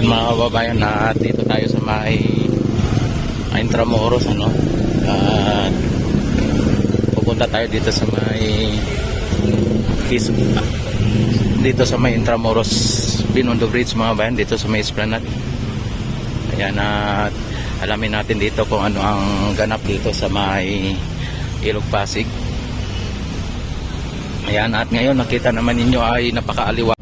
Ayan mga kababayan, na dito tayo sa may Intramuros, ano. At pupunta tayo dito sa may dito sa may Intramuros Binondo Bridge mga bayan, dito sa may Esplanade. Ayan, at alamin natin dito kung ano ang ganap dito sa may Ilog Pasig. Ayan, at ngayon nakita naman ninyo ay napakaaliwa.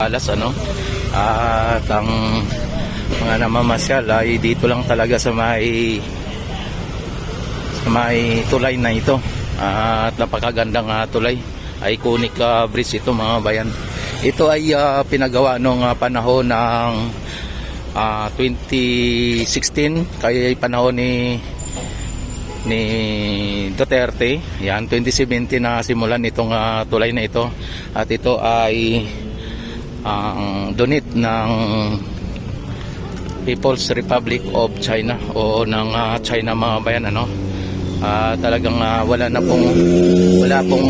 Alas, ano, at ang mga namamasyal ay dito lang talaga sa may tulay na ito, at napakagandang tulay, iconic bridge ito mga bayan. Ito ay pinagawa nung panahon ng 2016, kaya panahon ni Duterte. Yan, 2017 na simulan itong tulay na ito, at ito ay ang donate ng People's Republic of China o ng China mga bayan, ano. Talagang wala pong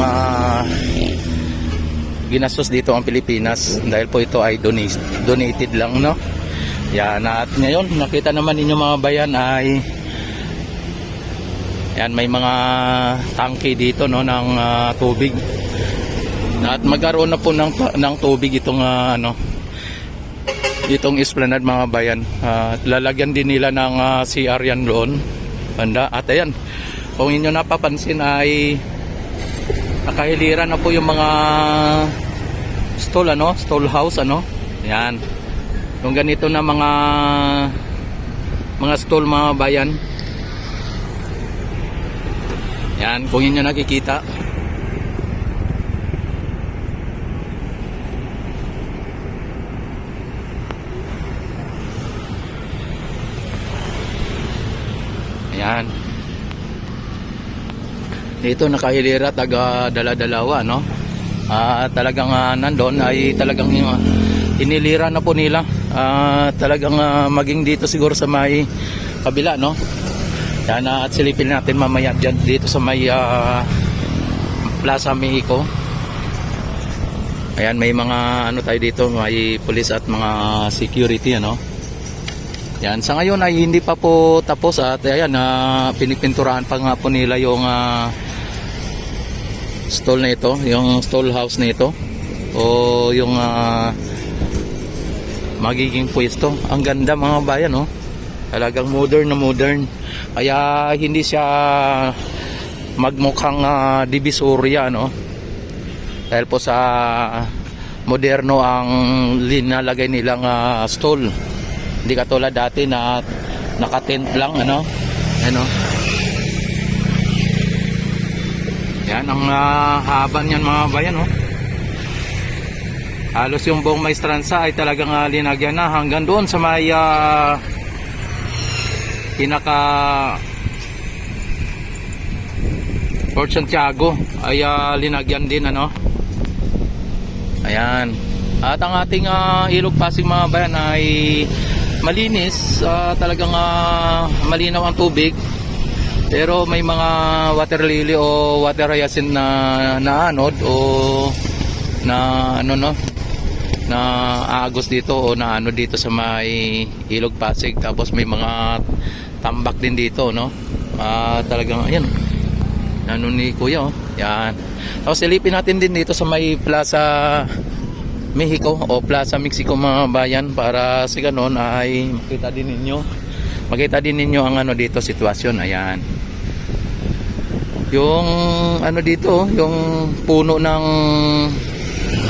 ginastos dito ang Pilipinas, dahil po ito ay donated lang, no. Yan, at ngayon nakita naman ninyo mga bayan ay yan, may mga tangke dito, no, ng tubig. At magkaroon na po ng tubig itong itong Esplanade mga bayan. Lalagyan din nila ng CR yan doon, banda. At ayan, kung inyo napapansin ay nakahilira na po yung mga stall, ano, stall house, ano. Yan, yung ganito na mga stall mga bayan. Yan, kung inyo nakikita. Yan. Dito nakahilira taga dala-dalawa, no. Talagang nandoon ay talagang inilira na po nila. Talagang maging dito siguro sa may kabila, no. Yan, at silipin natin mamaya dyan, dito sa may Plaza Mexico. Ayan, may mga ano tayo dito, may police at mga security, ano. Yan, sa ngayon ay hindi pa po tapos, at ayan, pinipinturahan pa nga po nila yung stall na ito, yung stall house na ito, o yung magiging pwesto. Ang ganda mga bayan, no. Talagang modern na modern, kaya hindi siya magmukhang divisoria, no, dahil po sa moderno ang linalagay nilang stall. Hindi katulad dati na naka-tent lang, ano. Ano. Yan ang haba niyan mga bayan, no. Halos yung buong Maestranza ay talagang linagyan na, hanggang doon sa may pinaka Port Santiago ay linagyan din, ano. Ayan. At ang ating Ilog Pasig mga bayan ay malinis, talagang malinaw ang tubig, pero may mga water lily o water hyacinth na anod o na ano, no, na agos dito o na ano dito sa may Ilog Pasig. Tapos may mga tambak din dito, no. Talagang ayan, ano ni kuya, oh. Yan. Tapos silipin natin din dito sa may Plaza Mexico o Plaza Mexico mga bayan, para sa ganon ay makita din ninyo ang ano dito sitwasyon. Ayan, yung ano dito, yung puno ng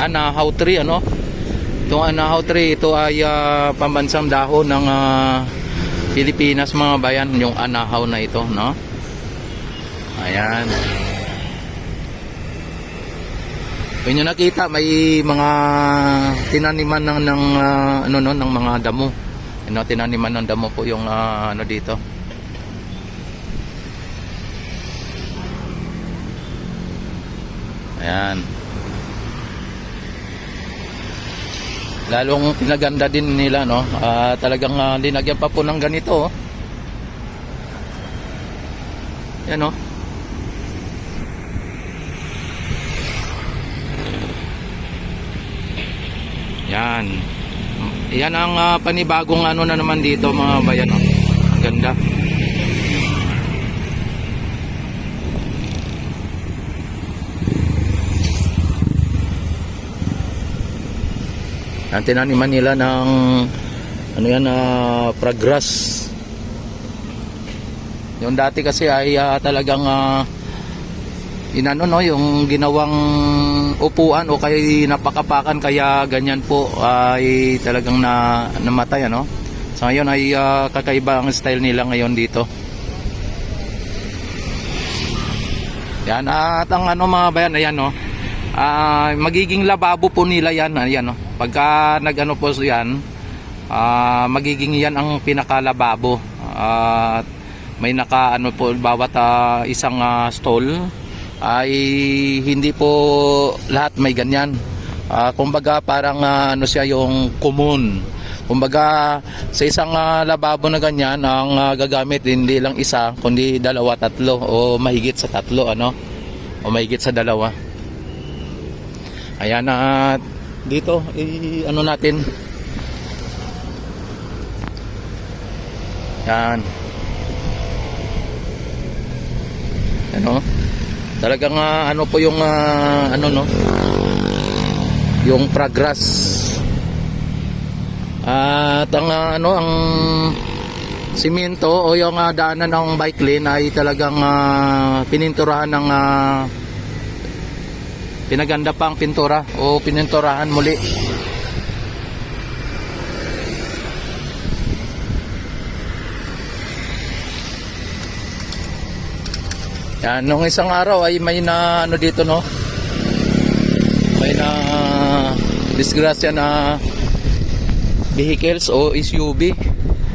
anahaw tree, ano. Itong anahaw tree, ito ay pambansang dahon ng Pilipinas mga bayan, yung anahaw na ito, no. Ayan, kung nyo nakita, may mga tinaniman ng ano, no, ng mga damo, ano, tinaniman ng damo po yung ano dito. Ayan. lalong pinaganda din nila, no? Talagang linagyan pa po ng ganito, oh. Yan, oh. Yan. Yan ang panibagong ano na naman dito, mga bayan, oh. Ang ganda. Ang tinaniman nila ng ano yan, progress. Yung dati kasi ay talagang inano, no, yung ginawang upuan o kaya napakapakan, kaya ganyan po ay talagang namatay, ano. So ngayon ay kakaiba ang style nila ngayon dito. Yan, at ang ano, mga bayan, ayan, no, magiging lababo po nila yan, ayan, no. Pagka nag-ano po yan, magiging yan ang pinakalababo. At may naka ano po bawat isang stall ay hindi po lahat may ganyan. Kumbaga parang ano siya, yung common. Kumbaga sa isang lababo na ganyan ang gagamit hindi lang isa kundi dalawa, tatlo o mahigit sa tatlo, ano, o mahigit sa dalawa. Ayan, at dito ano natin, yan, ano, talagang ano po yung ano, no, yung progress. At ang ano, ang simento o yung daanan ng bike lane ay talagang pininturahan ng pinaganda pa ang pintura o pininturahan muli. Yan, nung isang araw ay may na ano dito, no, may na disgrasya na vehicles o SUV.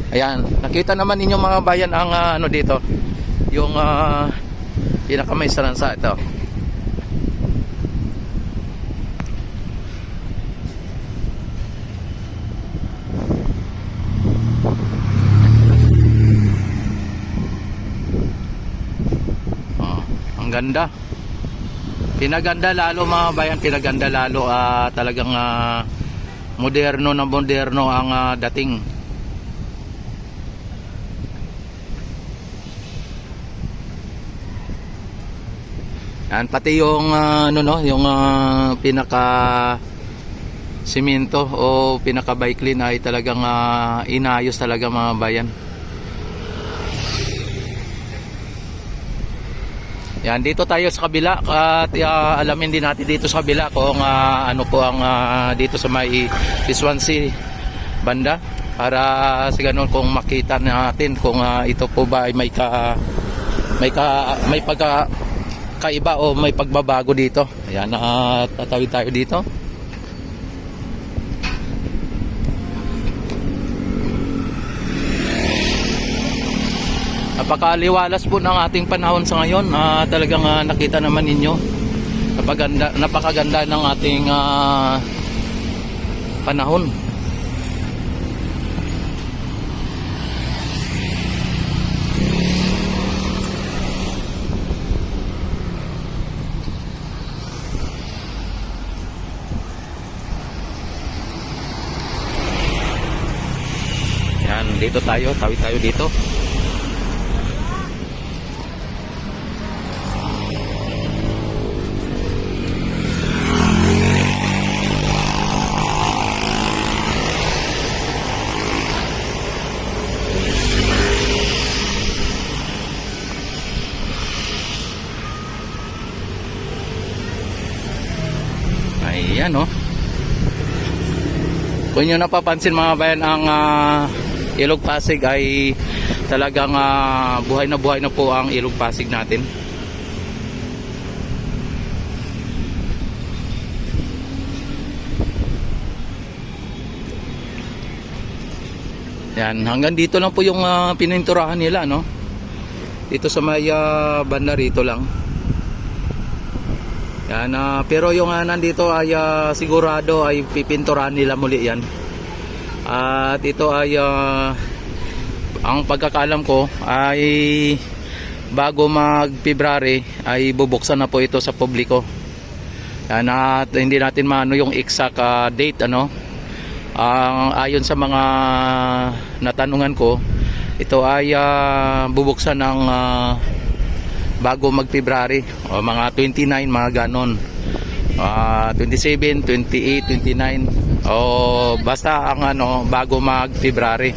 Ayan, nakita naman ninyo, mga bayan, ang ano dito, yung pinakamaysaransa ito. Ang ganda. Pinaganda lalo, mga bayan, pinaganda lalo. Talagang moderno na moderno ang dating. Yan, pati yung ano, no, yung pinaka simento o pinaka bike lane ay talagang inayos talaga, mga bayan. Yan, dito tayo sa kabila at alamin din natin dito sa kabila kung ano po ang dito sa may Swansea banda, para sa ganun kung makita natin kung ito po ba ay may pagkaiba o may pagbabago dito. Ayan, tatawid tayo dito. Napakaliwalas po ng ating panahon sa ngayon. Talagang nakita naman ninyo, napakaganda ng ating panahon. Yan, dito tayo, tawid tayo dito. Ayan, oh. Kung nyo napapansin, mga bayan, ang Ilog Pasig ay talagang buhay na po ang Ilog Pasig natin. Yan, hanggang dito lang po yung pininturahan nila, no? Dito sa may banda rito lang. Yan, pero yung nandito ay sigurado ay pipinturahan nila muli yan. At ito ay ang pagkakaalam ko ay bago mag-February ay bubuksan na po ito sa publiko. Yan, at hindi natin maano yung exact date ano. Ayon sa mga natanungan ko, ito ay bubuksan ng bago mag-February o mga 29 mga ganon. 27, 28, 29 o basta ang ano bago mag-February.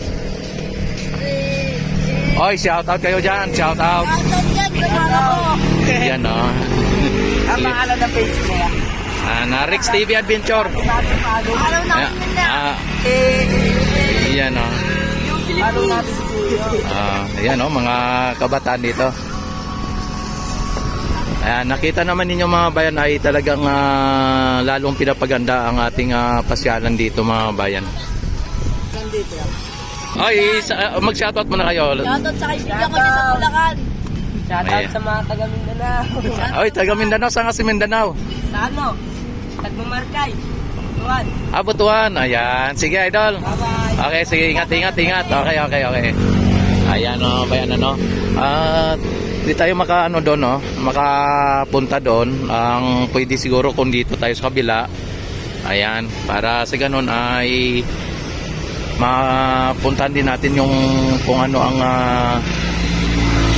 Oy, shout out kayo diyan, shout out. Yan oh. Ang pangalan ng page mo yan? Na Rex TV Adventure. Araw namin na. Yan oh. Araw natin si Kuya. Ayan oh, mga kabataan dito. Ayan, nakita naman ninyo mga bayan ay talagang lalong pinapaganda ang ating pasyalan dito mga bayan. Nandito yan. Ay, mag-shoutout muna kayo. Shoutout sa kaibigan ko dyan sa Bulacan. Shoutout Ayan. sa mga taga Mindanao. Ay, taga Mindanao. Saan nga si Mindanao? Sa ano? Tagmamarkay. Tuwan. Butuan. Ayan. Sige, idol. Bye-bye. Okay, sige. Ingat. Okay. Ayan, bayan ano. Di tayo makaano doon, no? Makapunta doon. Ang pwede siguro kung dito tayo sa kabila. Ayan. Para sa ganun ay mapuntahan din natin yung kung ano ang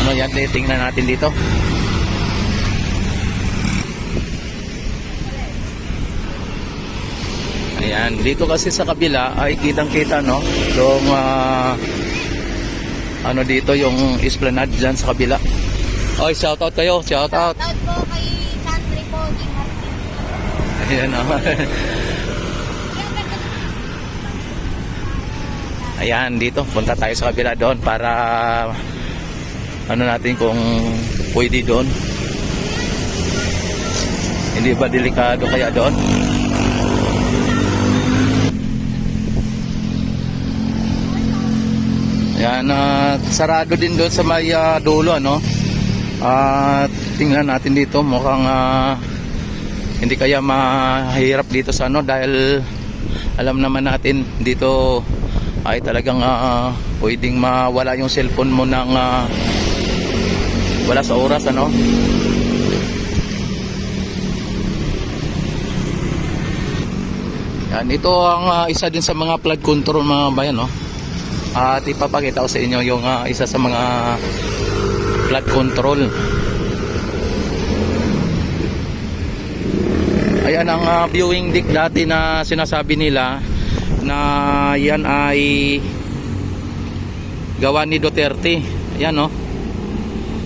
ano yan, tingnan natin dito. Ayan, dito kasi sa kabila ay kitang-kita no, yung ano dito yung esplanade dyan sa kabila. Oy, shout out kayo, shout out. Shoutout po kay Sandri po. Ayan Ayan, dito punta tayo sa kabila doon para ano natin kung pwede doon. Hindi ba delikado kaya doon? Ayan, sarado din doon sa may dulo, no? At tingnan natin dito, mukhang hindi kaya mahirap dito sa ano dahil alam naman natin dito ay talagang pwedeng mawala yung cellphone mo ng wala sa oras ano. Yan, ito ang isa din sa mga flood control mga bayan no. At ipapakita ko sa inyo yung isa sa mga flood control. Ayan ang viewing deck dati na sinasabi nila na yan ay gawa ni Duterte. Yan no.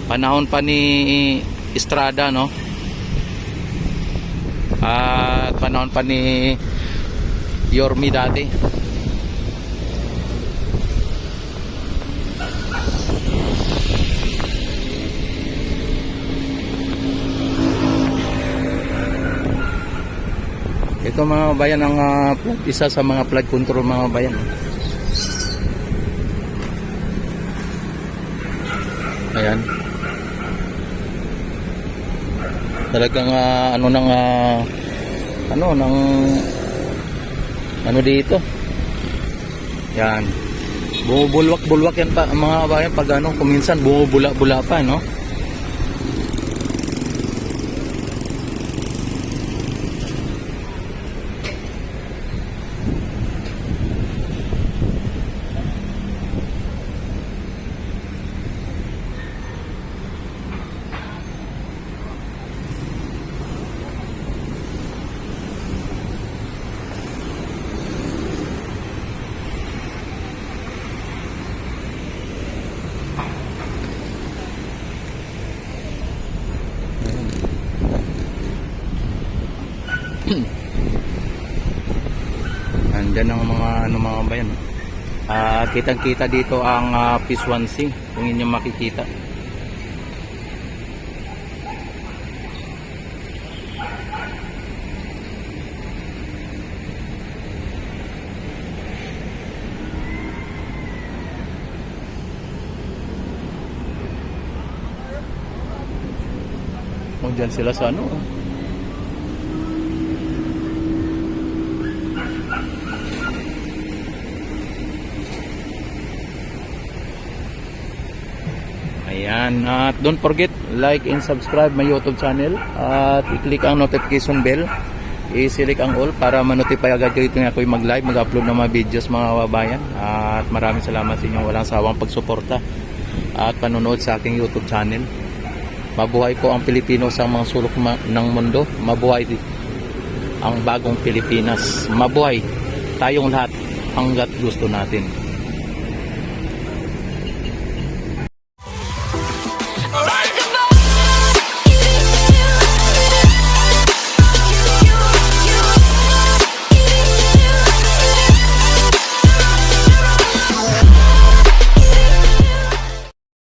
Panahon pa ni Estrada no. At panahon pa ni Yormi dati. Ito mga bayan ang isa sa mga flood control mga bayan. Ayan. Talagang ano nang ano dito. Yan. Bumubulwak-bulwak yan pa mga bayan pag ano kuminsan bumubula-bula pa no. Andyan ang mga ano mga bayan. Kitang-kita dito ang Piswansi kung inyo makikita. O dyan sila sa ano. Ayan. At don't forget, like and subscribe my YouTube channel. At i-click ang notification bell. I-select ang all para ma-notify agad kayo tuwing ako'y mag-live, mag-upload ng mga videos mga kababayan. At maraming salamat sa inyong walang sawang pagsuporta at panonood sa aking YouTube channel. Mabuhay po ang Pilipino sa mga sulok ng mundo. Mabuhay ang bagong Pilipinas. Mabuhay tayong lahat hanggat gusto natin.